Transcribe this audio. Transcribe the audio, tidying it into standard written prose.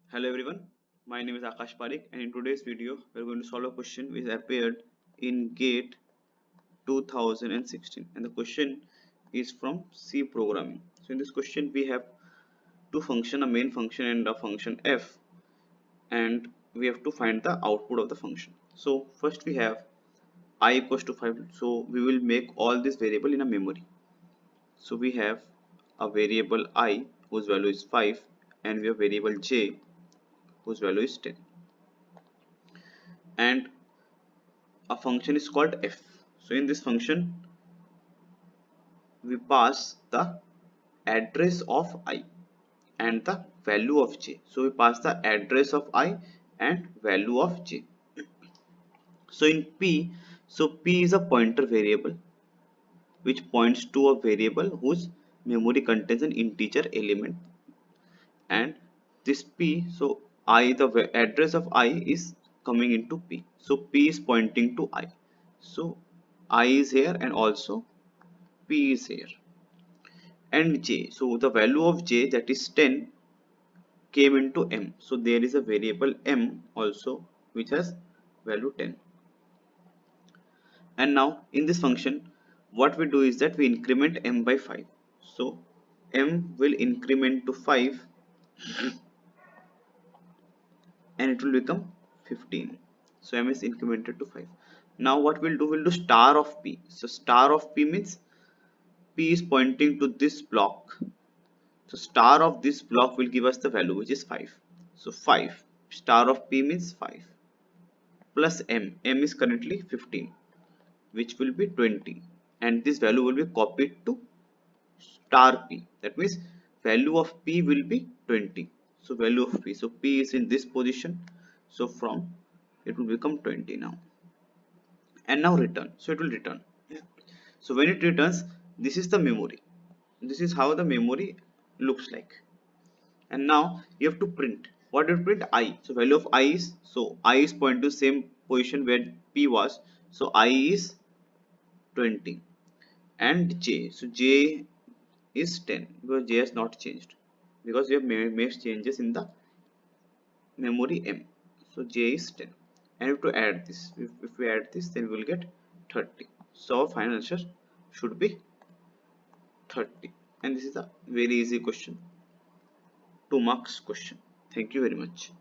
Hello everyone, my name is Akash Parik and in today's video we are going to solve a question which appeared in GATE 2016 and the question is from C programming. So in this question we have two functions, a main function and a function f, and we have to find the output of the function. So first we have I equals to 5, so we will make all this variable in a memory. So we have a variable I whose value is 5 and we have variable j whose value is 10, and a function is called f. So in this function we pass the address of I and the value of j. So we pass the address of I and value of j. So in p, so p is a pointer variable which points to a variable whose memory contains an integer element, and this p, so I, the address of I is coming into p, so p is pointing to I, so I is here and also p is here, and j, so the value of j, that is 10, came into m, so there is a variable m also which has value 10. And now in this function what we do is that we increment m by 5, so m will increment to 5 and it will become 15, so m is incremented to 5. Now what we'll do star of p, so star of p means p is pointing to this block, so star of this block will give us the value which is 5, so 5 star of p means 5 plus m is currently 15 which will be 20, and this value will be copied to star p, that means value of p will be 20, so value of p, so p is in this position, so from it will become 20 now, and now return, so it will return. So when it returns, this is the memory, this is how the memory looks like. And now you have to print, what you print? I, so value of I is, so I is pointing to same position where p was, so I is 20, and j, so j is 10 because j has not changed because we have made changes in the memory m, so j is 10, and we have to add this, if we add this then we will get 30, so our final answer should be 30, and this is a very easy question, 2 marks question. Thank you very much.